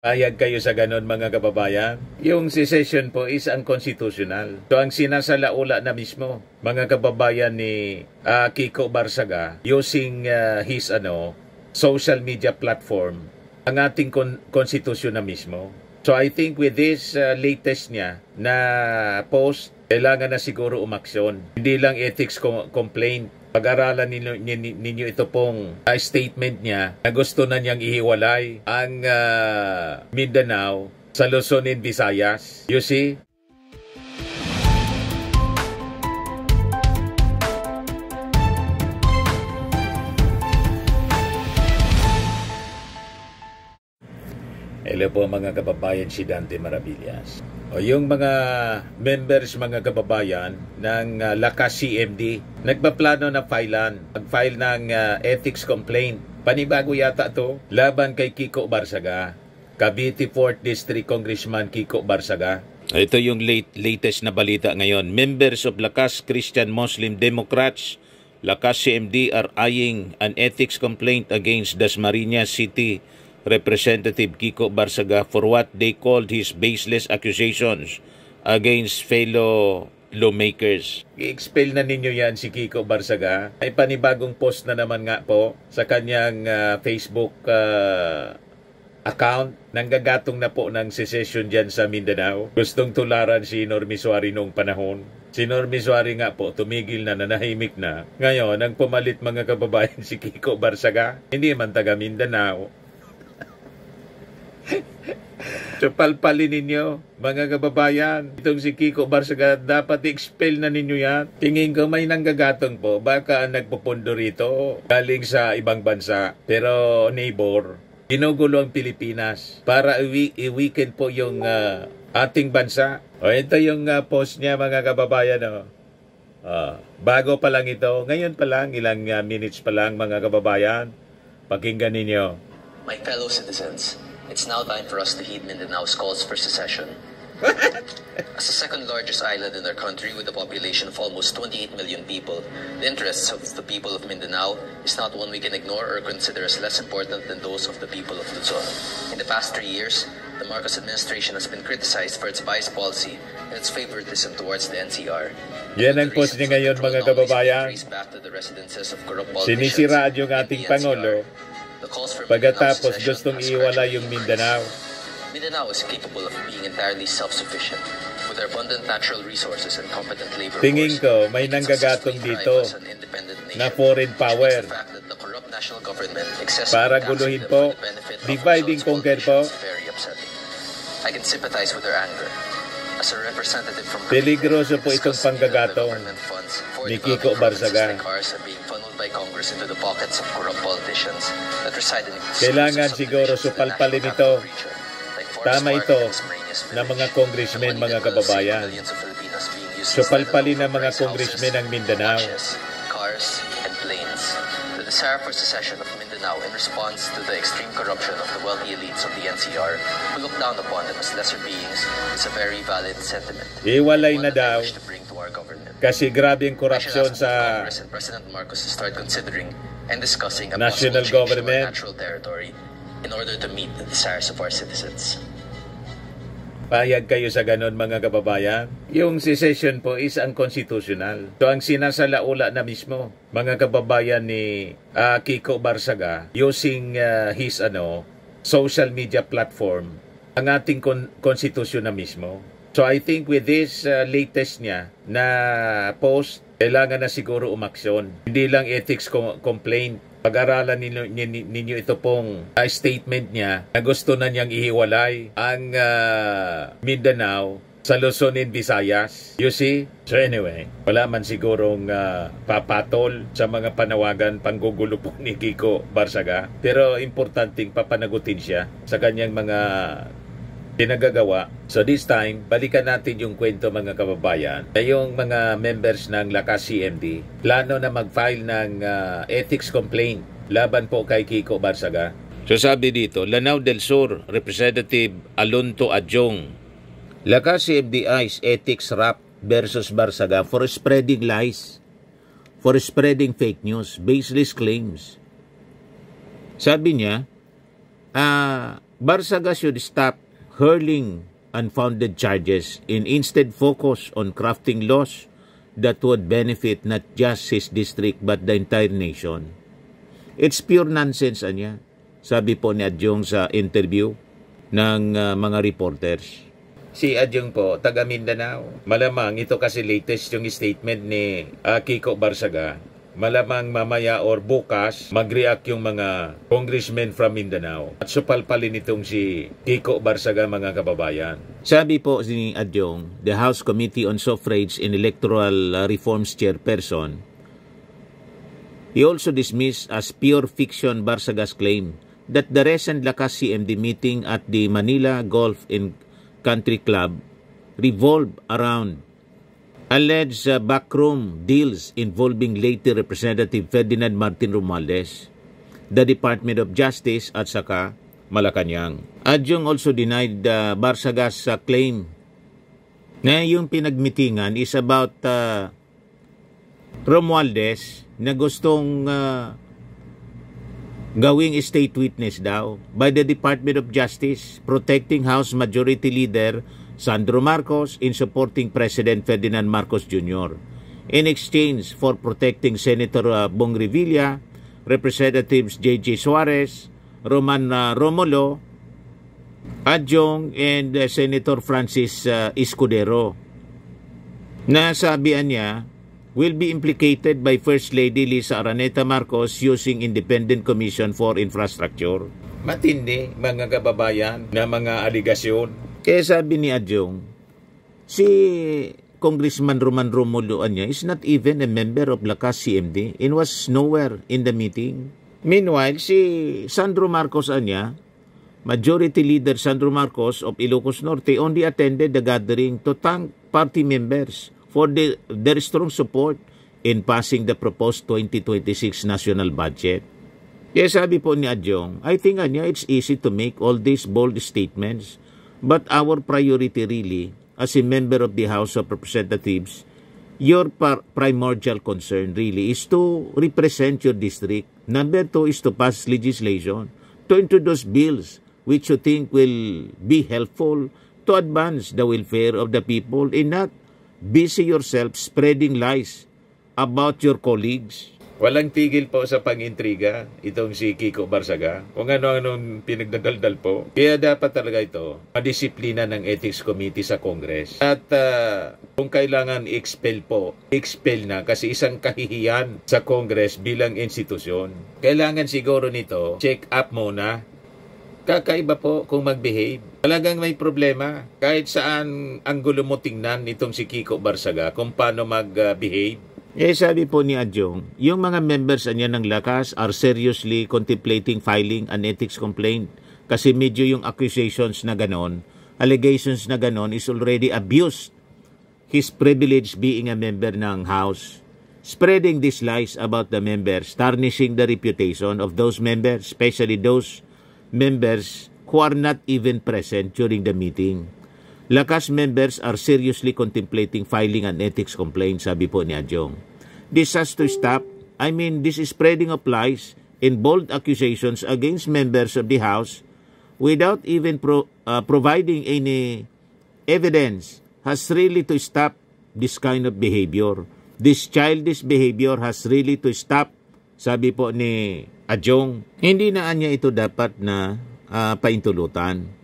Payag kayo sa ganon mga kababayan? Yung secession po is unconstitutional. So ang sinasalaula na mismo mga kababayan ni Kiko Barsaga using his social media platform ang ating konstitusyon na mismo. So I think with this latest niya na post, kailangan na siguro umaksyon. Hindi lang ethics complaint. Pag-aralan ninyo ito pong statement niya na gusto na niyang ihiwalay ang Mindanao sa Luzon and Visayas. You see? Hello po mga kababayan, si Dante Maravillas. O yung mga members, mga kababayan ng Lakas CMD, nagpaplano na mag-file ng ethics complaint. Panibago yata to laban kay Kiko Barsaga, Cavite 4th District Congressman Kiko Barsaga. Ito yung latest na balita ngayon. Members of Lakas Christian Muslim Democrats, Lakas CMD are eyeing an ethics complaint against Dasmariñas City Representative Kiko Barsaga for what they called his baseless accusations against fellow lawmakers. I-expel na ninyo yan si Kiko Barsaga. Ay panibagong post na naman nga po sa kanyang Facebook account. Nanggagatong na po ng secession dyan sa Mindanao. Gustong tularan si Normie Suari noong panahon. Si Normie Suari nga po tumigil na, nanahimik na. Ngayon, ang pumalit mga kababayan si Kiko Barsaga, hindi man taga Mindanao. So palpalin ninyo mga kababayan, itong si Kiko Barsaga, dapat i-expel na ninyo yan. Tingin ko may nanggagatong po, baka nagpupundo rito galing sa ibang bansa, pero neighbor, ginugulo ang Pilipinas para i-weekend po yung ating bansa. O ito yung post niya mga kababayan. Bago pa lang ito, ngayon pa lang, ilang minutes pa lang mga kababayan, pakinggan ninyo. My fellow citizens, it's now time for us to heed Mindanao's calls for secession. As the second largest island in our country with a population of almost 28 million people, the interests of the people of Mindanao is not one we can ignore or consider as less important than those of the people of Luzon. In the past 3 years, the Marcos administration has been criticized for its biased policy and its favoritism towards the NCR. Yan ang post niya ngayon mga kababayan. Sinisiraan yung ating Pangulo pagkatapos gustong iwala yung Mindanao. Mindanao is capable of being entirely self-sufficient with our abundant natural resources and competent labor force. Tingin ko may nanggagatong dito na foreign power para guluhin po, dividing conquer po. I can sympathize with their anger. As a representative from peligroso po itong panggagatong ni Kiko Barsaga. Kailangan siguro supalpalin ito. Tama ito ng mga congressmen, mga kababayan. Supalpalin ng mga congressmen ng Mindanao. Cars and planes. The desire for secession of Mindanao in response to the extreme corruption of the wealthy elites of the NCR who look down upon them as lesser beings is a very valid sentiment. Iwalay na daw kasi grabe ang korupsyon sa President Marcos to start considering and discussing a national government natural territory in order to meet the desires of our citizens. Payag kayo sa ganon mga kababayan? Yung secession po is unconstitutional. So ang sinasalaula na mismo mga kababayan ni Kiko Barsaga using his social media platform ang ating konstitusyon na mismo. So I think with this latest niya na post, kailangan na siguro umaksyon. Hindi lang ethics complaint. Pag-aralan ninyo ito pong statement niya na gusto na niyang ihiwalay ang Mindanao sa Luzon and Visayas. You see? So anyway, wala man sigurong papatol sa mga panawagan panggugulo po ni Kiko Barsaga. Pero importanteng papanagutin siya sa kanyang mga pinagagawa. So this time, balikan natin yung kwento mga kababayan. Yung mga members ng Lakas CMD, plano na mag-file ng ethics complaint laban po kay Kiko Barsaga. So sabi dito, Lanao del Sur, Representative Alonto Adjong, Lakas CMD eyes ethics rap versus Barsaga for spreading lies, for spreading fake news, baseless claims. Sabi niya, Barsaga should stop hurling unfounded charges and instead focus on crafting laws that would benefit not just his district but the entire nation. It's pure nonsense, anya. Sabi po ni Adjong sa interview ng mga reporters. Si Adjong po, taga Mindanao. Malamang ito kasi latest yung statement ni Kiko Barsaga. Malamang mamaya or bukas mag-react yung mga congressmen from Mindanao. At supalpalin itong si Kiko Barsaga, mga kababayan. Sabi po ni Adjong, the House Committee on Suffrage and Electoral Reforms chairperson, he also dismissed as pure fiction Barsaga's claim that the recent Lakas CMD meeting at the Manila Golf and Country Club revolved around alleged backroom deals involving late Representative Ferdinand Martin Romualdez, the Department of Justice at saka Malacanang. Adjong also denied Barsaga's claim na yung pinagmitingan is about Romualdez na gustong gawing state witness daw by the Department of Justice protecting House Majority Leader Sandro Marcos in supporting President Ferdinand Marcos Jr. in exchange for protecting Senator Bong Revilla, Representatives J.J. Suarez, Roman Romulo, Adjong, and Senator Francis Escudero. Nasabihan niya, will be implicated by First Lady Lisa Araneta Marcos using Independent Commission for Infrastructure. Matindi, mga kababayan, na mga aligasyon. Kaya sabi ni Adjong, si Congressman Roman Romulo niya is not even a member of Lakas CMD and was nowhere in the meeting. Meanwhile, si Sandro Marcos niya, Majority Leader Sandro Marcos of Ilocos Norte, only attended the gathering to thank party members for their strong support in passing the proposed 2026 national budget. Kaya sabi po ni Adjong, I think it's easy to make all these bold statements, but our priority really, as a member of the House of Representatives, your primordial concern really is to represent your district. Number 2 is to pass legislation, to introduce bills which you think will be helpful to advance the welfare of the people and not busy yourself spreading lies about your colleagues. Walang tigil po sa pangintriga itong si Kiko Barsaga. Kung ano-anong pinagdadaldal po. Kaya dapat talaga ito madisiplina ng Ethics Committee sa Congress. At kung kailangan expel po, expel na kasi isang kahihiyan sa Congress bilang institusyon. Kailangan siguro nito check up muna. Kakaiba po kung mag-behave. Talagang may problema. Kahit saan anggulo mo tingnan itong si Kiko Barsaga kung paano mag-behave. Sabi po ni Adjong, yung mga members niya ng Lakas are seriously contemplating filing an ethics complaint kasi medyo yung accusations na ganon, allegations na ganon is already abused his privilege being a member ng House. Spreading these lies about the members, tarnishing the reputation of those members, especially those members who are not even present during the meeting. Lakas members are seriously contemplating filing an ethics complaint, sabi po ni Adjong. This has to stop. I mean, this is spreading of lies and bold accusations against members of the House without even providing any evidence has really to stop this kind of behavior. This childish behavior has really to stop, sabi po ni Adjong. Hindi na niya ito dapat na paintulutan.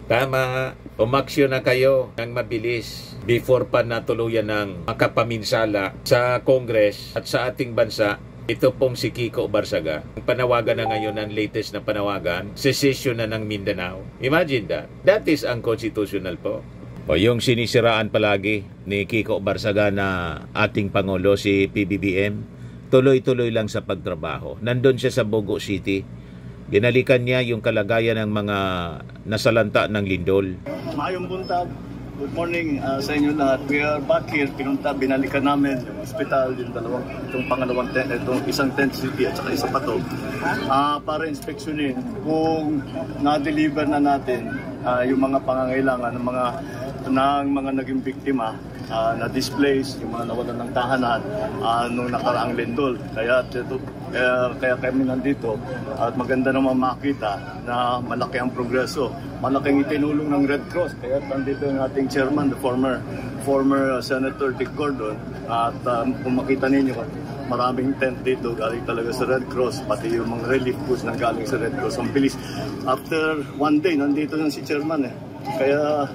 Tama, umaksyon na kayo ng mabilis before pa natuluyan ng makapaminsala sa Congress at sa ating bansa. Ito pong si Kiko Barsaga. Panawagan na ngayon ang latest na panawagan, secession na ng Mindanao. Imagine that. That is unconstitutional po. O yung sinisiraan palagi ni Kiko Barsaga na ating Pangulo, si PBBM, tuloy-tuloy lang sa pagtrabaho. Nandun siya sa Bogo City. Binalikan niya yung kalagayan ng mga nasalanta ng lindol. Maayong buntag. Good morning sa inyo lahat. We are back here. Binalikan namin yung hospital, itong pangalawang tent, itong isang tent city at saka isa pa to. Para inspeksyonin kung na-deliver na natin yung mga pangangailangan ng mga naging biktima na displaced, yung mga nawalan ng tahanan nung nakaraang lindol. Kaya Kaya kami nandito at maganda naman makita na malaki ang progreso. Malaking itinulong ng Red Cross. Kaya nandito yung ating chairman, the former Senator Dick Gordon. At kung makita ninyo, maraming tent dito galing talaga sa Red Cross, pati yung mga relief goods na galing sa Red Cross. Ang bilis. After one day, nandito na si chairman. Kaya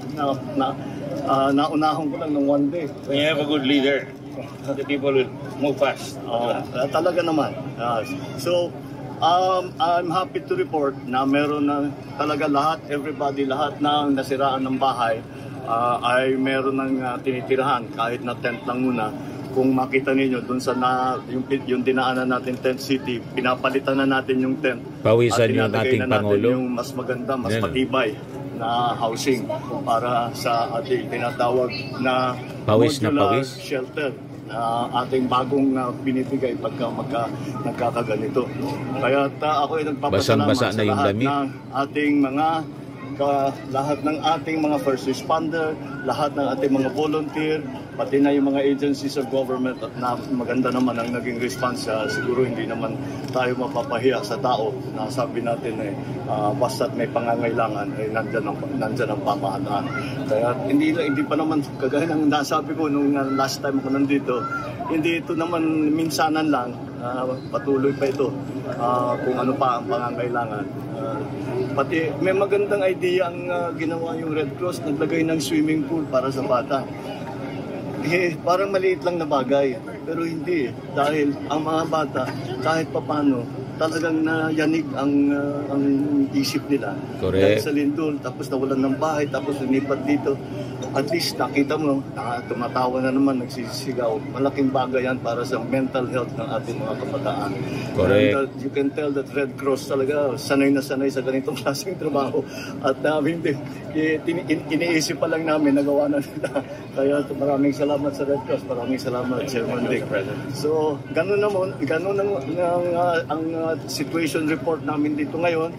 naunahon ko lang ng one day. When you have a good leader, the people will move fast. Talaga naman. So, I'm happy to report na meron na talaga lahat ng nasiraan ng bahay ay meron ng tinitirahan kahit na tent lang muna. Kung makita ninyo doon sa yung dinaanan natin Tent City, pinapalitan na natin yung tent. Pawisan yung ating na Pangulo. Yung mas maganda, mas matibay na housing para sa ating tinatawag na Pawis na modular pawis. shelter na ating bagong binibigay pagka nagkakaganito. Kaya ako ay nagpapasalamat Basang-basa sa na yung lahat damit. ng ating lahat ng ating mga first responder, lahat ng ating mga volunteer, pati na yung mga agencies of government at maganda naman ang naging response. Siguro hindi naman tayo mapapahiya sa tao na sabi natin basta't may pangangailangan ay nandyan ang pamahalaan. Kaya hindi pa naman kagaya ng nasabi ko nung last time ako nandito, hindi ito naman minsanan lang, patuloy pa ito kung ano pa ang pangangailangan. Pati may magandang idea ang ginawa yung Red Cross, naglagay ng swimming pool para sa bata. Parang maliit lang na bagay, pero hindi dahil ang mga bata kahit papano talagang nayanig ang isip nila. Correct. Dahil sa lindol, tapos nawalan ng bahay, tapos lumipat dito. At least nakita mo, tumatawa na naman, nagsisigaw. Malaking bagay yan para sa mental health ng ating mga kabataan. Correct. And, you can tell that Red Cross talaga sanay na sanay sa ganitong klaseng trabaho. At hindi, iniisip pa lang namin, nagawa na nila. Kaya maraming salamat sa Red Cross, maraming salamat Chairman Dick. So, ganun ang situation report namin dito ngayon.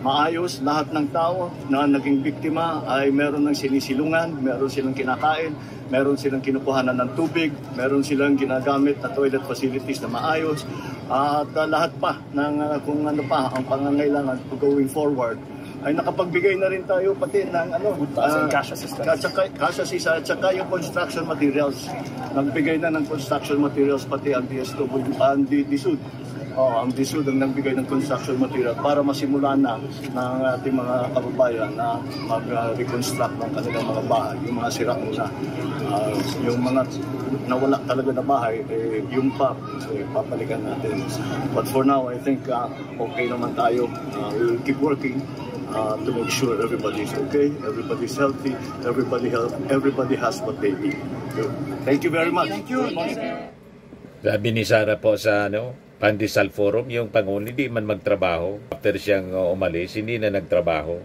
Maayos, lahat ng tao na naging biktima ay meron ng sinisilungan, meron silang kinakain, meron silang kinukuhanan ng tubig, meron silang ginagamit na toilet facilities na maayos, at lahat pa ng kung ano pa ang pangangailangan going forward ay nakapagbigay na rin tayo pati ng cash assistance. Cash assistance at saka yung construction materials. Nagbigay na ng construction materials pati ang DSW, ang DSUD. Ang DSUD ang nagbigay ng construction material para masimulan na ng ating mga kababayan na mag-reconstruct ng kanilang mga bahay, yung mga sira na. Yung mga nawala talaga na bahay, yung papalikan natin. But for now, I think okay naman tayo. We'll keep working to make sure everybody's okay, everybody's healthy, everybody has what they need. Thank you very much. Thank you. Sabi ni Sara po sa Pandesal Forum, yung Pangulo hindi man magtrabaho. After siyang umalis, hindi na nagtrabaho.